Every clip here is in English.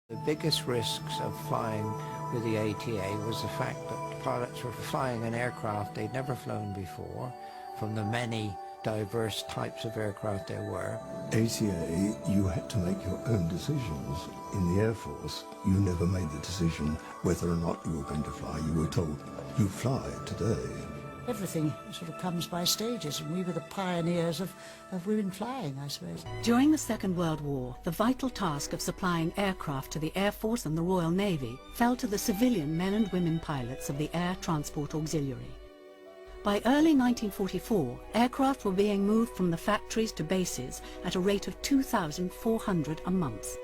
The biggest risks of flying with the ATA was the fact that pilots were flying an aircraft they'd never flown before, from the many diverse types of aircraft there were. ATA, you had to make your own decisions. In the Air Force, you never made the decision whether or not you were going to fly. You were told, you fly today. Everything sort of comes by stages, and we were the pioneers of women flying, I suppose. During the Second World War, the vital task of supplying aircraft to the Air Force and the Royal Navy fell to the civilian men and women pilots of the Air Transport Auxiliary. By early 1944, aircraft were being moved from the factories to bases at a rate of 2,400 a month.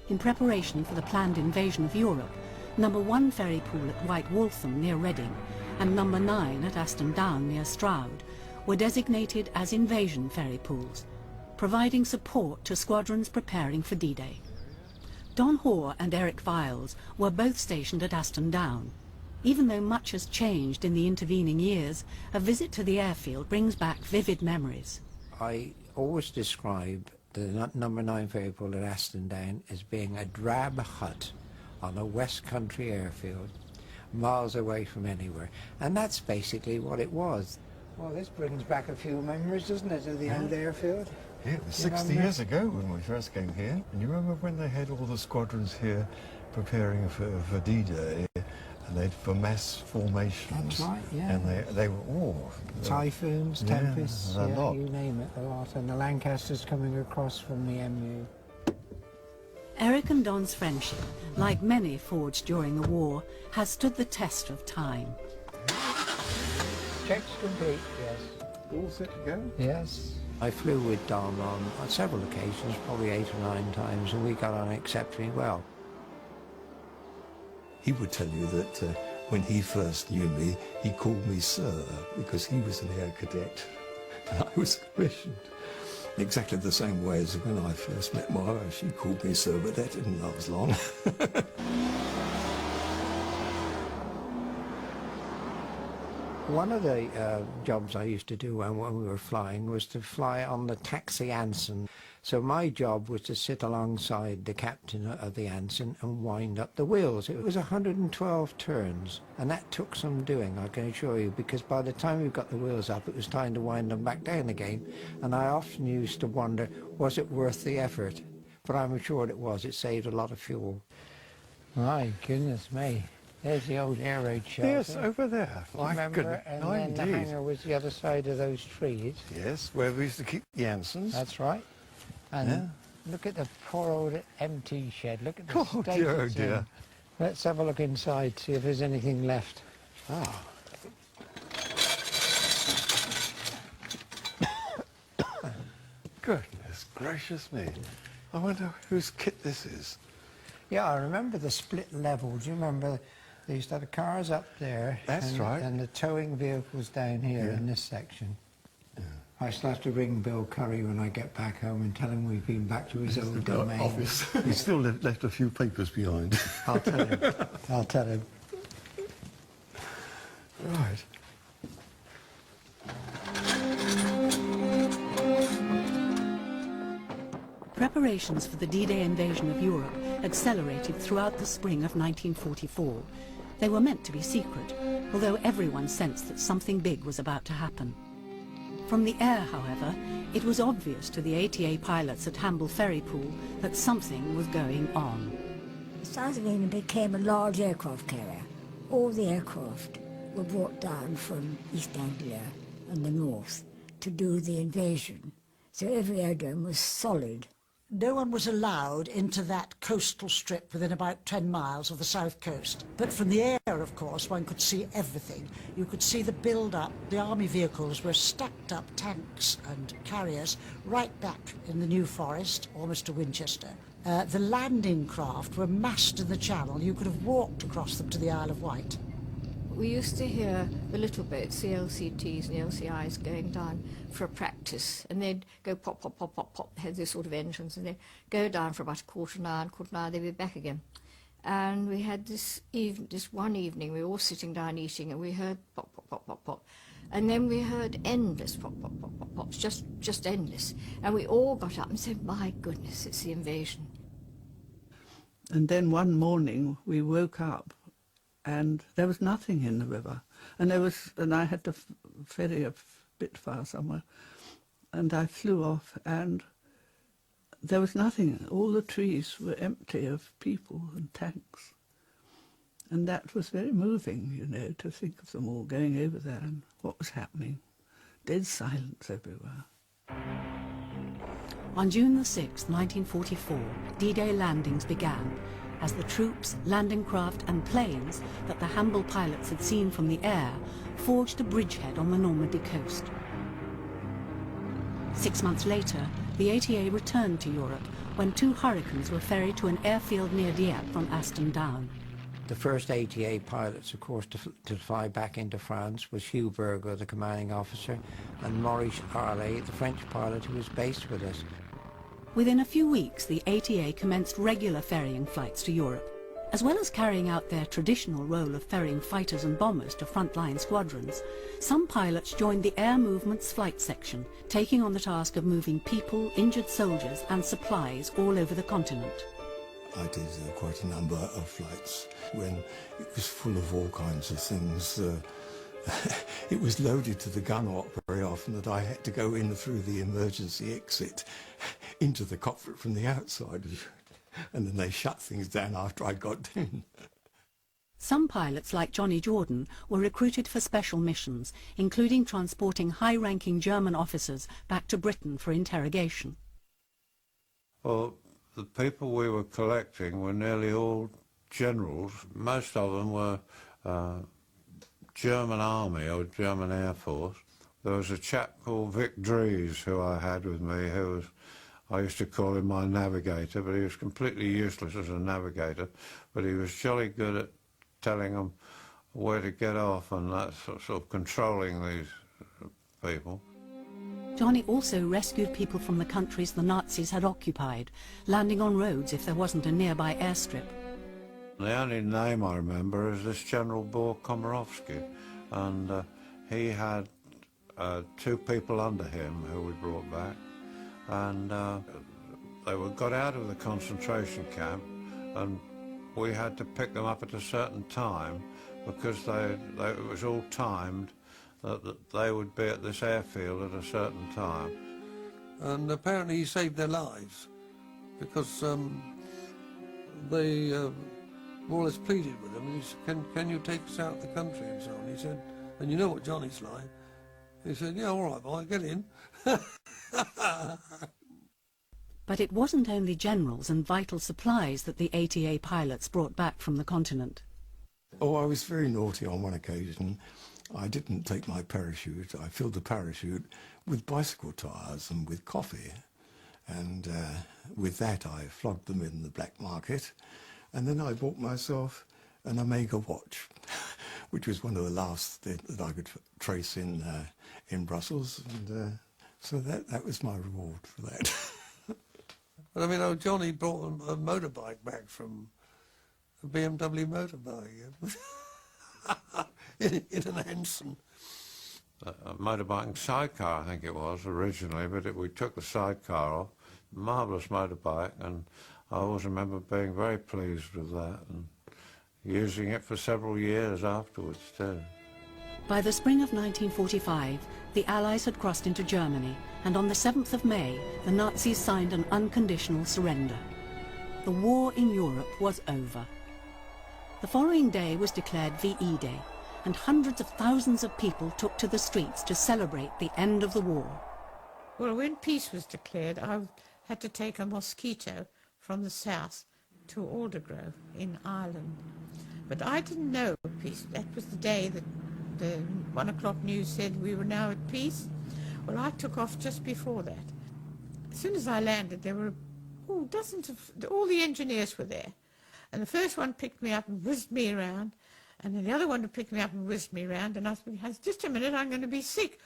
In preparation for the planned invasion of Europe, No. 1 ferry pool at White Waltham near Reading and No. 9 at Aston Down near Stroud were designated as invasion ferry pools, providing support to squadrons preparing for D-Day. Don Hoare and Eric Viles were both stationed at Aston Down. Even though much has changed in the intervening years, a visit to the airfield brings back vivid memories. I always describe the No. 9 ferry pool at Aston Down as being a drab hut on a West Country airfield, miles away from anywhere. And that's basically what it was. Well, this brings back a few memories, doesn't it, of the old airfield? Yeah, it was 60 years ago when we first came here. And you remember when they had all the squadrons here preparing for D-Day, and they'd for mass formations. That's right, yeah. And they were all... Typhoons, tempests, a lot. you name it, a lot. And the Lancasters coming across from the MU. Eric and Don's friendship, like many forged during the war, has stood the test of time. Checks complete, yes. All set to go? Yes. I flew with Don on several occasions, probably 8 or 9 times, and we got on exceptionally well. He would tell you that when he first knew me, he called me Sir because he was an air cadet and I was commissioned. Exactly the same way as when I first met Myra, she called me Sir, but that didn't last long. One of the jobs I used to do when we were flying was to fly on the taxi Anson. So my job was to sit alongside the captain of the Anson and wind up the wheels. It was 112 turns, and that took some doing, I can assure you, because by the time we got the wheels up, it was time to wind them back down again. And I often used to wonder, was it worth the effort? But I'm sure it was. It saved a lot of fuel. My goodness me. There's the old air raid shelter. Yes, over there. My Remember? goodness. And Oh, then indeed. the hangar was the other side of those trees. Yes, where we used to keep the Ansons. That's right. And Yeah. look at the poor old empty shed. Look at the Oh state dear, oh it's in. dear. Let's have a look inside, see if there's anything left. Ah. Goodness gracious me. I wonder whose kit this is. Yeah, I remember the split level. Do you remember they used to have the cars up there? That's right. And the towing vehicles down here in this section. Yeah. I still have to ring Bill Curry when I get back home and tell him we've been back to his old domain. Office. He still left a few papers behind. I'll tell him. I'll tell him. Right. Preparations for the D-Day invasion of Europe accelerated throughout the spring of 1944. They were meant to be secret, although everyone sensed that something big was about to happen. From the air, however, it was obvious to the ATA pilots at Hamble Ferry Pool that something was going on. The South of England became a large aircraft carrier. All the aircraft were brought down from East Anglia and the north to do the invasion. So every aerodrome was solid. No one was allowed into that coastal strip within about 10 miles of the south coast. But from the air, of course, one could see everything. You could see the build-up. The army vehicles were stacked up, tanks and carriers, right back in the New Forest, almost to Winchester. The landing craft were massed in the channel. You could have walked across them to the Isle of Wight. We used to hear the little boats, the LCTs and the LCIs, going down for a practice, and they'd go pop, pop, pop, pop, pop, had this sort of engines, and they'd go down for about a quarter of an hour, they'd be back again. And we had this one evening, we were all sitting down eating, and we heard pop, pop, pop, pop, pop. And then we heard endless pop, pop, pop, pop, pops, just endless. And we all got up and said, my goodness, it's the invasion. And then one morning we woke up and there was nothing in the river. And I had to ferry a bit far somewhere. And I flew off and there was nothing. All the trees were empty of people and tanks. And that was very moving, you know, to think of them all going over there and what was happening. Dead silence everywhere. On June the 6th, 1944, D-Day landings began as the troops, landing craft and planes that the Hamble pilots had seen from the air forged a bridgehead on the Normandy coast. 6 months later, the ATA returned to Europe when 2 Hurricanes were ferried to an airfield near Dieppe from Aston Down. The first ATA pilots, of course, to fly back into France was Hugh Burger, the commanding officer, and Maurice Harley, the French pilot who was based with us. Within a few weeks, the ATA commenced regular ferrying flights to Europe. As well as carrying out their traditional role of ferrying fighters and bombers to frontline squadrons, some pilots joined the Air Movement's flight section, taking on the task of moving people, injured soldiers and supplies all over the continent. I did quite a number of flights when it was full of all kinds of things. It was loaded to the gunwale very often that I had to go in through the emergency exit into the cockpit from the outside, and then they shut things down after I got in. Some pilots, like Johnny Jordan, were recruited for special missions, including transporting high-ranking German officers back to Britain for interrogation. Well, the people we were collecting were nearly all generals. Most of them were German Army or German Air Force. There was a chap called Vic Dries who I had with me, who was, I used to call him my navigator, but he was completely useless as a navigator, but he was jolly good at telling them where to get off and that sort of controlling these people. Johnny also rescued people from the countries the Nazis had occupied, landing on roads if there wasn't a nearby airstrip. The only name I remember is this General Bor Komorowski, and he had 2 people under him who we brought back, and they were got out of the concentration camp, and we had to pick them up at a certain time because it was all timed that they would be at this airfield at a certain time. And apparently he saved their lives because they more or less pleaded with him, and he said, can you take us out of the country and so on. He said, and you know what Johnny's like. He said, yeah, all right, boy, get in. But it wasn't only generals and vital supplies that the ATA pilots brought back from the continent. Oh, I was very naughty on one occasion. I didn't take my parachute. I filled the parachute with bicycle tyres and with coffee. And with that I flogged them in the black market. And then I bought myself an Omega watch, which was one of the last that I could trace in Brussels. And so that was my reward for that. But I mean, old Johnny brought a motorbike back from a BMW motorbike in an Anson. A motorbike sidecar, I think it was originally, but we took the sidecar off. Marvellous motorbike, and I always remember being very pleased with that and using it for several years afterwards too. By the spring of 1945, the Allies had crossed into Germany, and on the 7th of May, the Nazis signed an unconditional surrender. The war in Europe was over. The following day was declared VE Day, and hundreds of thousands of people took to the streets to celebrate the end of the war. Well, when peace was declared, I had to take a mosquito from the south to Aldergrove in Ireland. But I didn't know peace. That was the day that the 1 o'clock news said we were now at peace. Well, I took off just before that. As soon as I landed, there were dozens of, all the engineers were there. And the first one picked me up and whizzed me around, and then the other one picked me up and whizzed me around, and I said, just a minute, I'm going to be sick.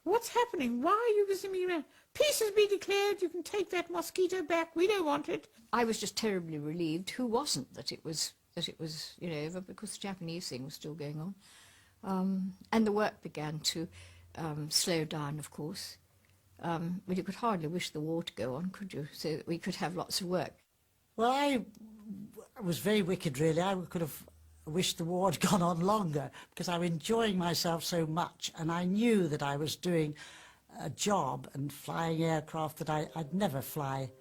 What's happening? Why are you whizzing me around? Peace has been declared. You can take that mosquito back. We don't want it. I was just terribly relieved. Who wasn't that it was over, because the Japanese thing was still going on, and the work began to slow down, of course. But you could hardly wish the war to go on, could you? So that we could have lots of work. Well, It was very wicked, really. I could have wished the war had gone on longer because I was enjoying myself so much, and I knew that I was doing a job and flying aircraft that I'd never fly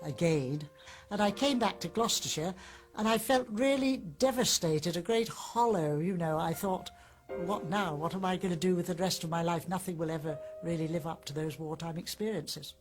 again. And I came back to Gloucestershire and I felt really devastated, a great hollow, you know. I thought, what now? What am I going to do with the rest of my life? Nothing will ever really live up to those wartime experiences.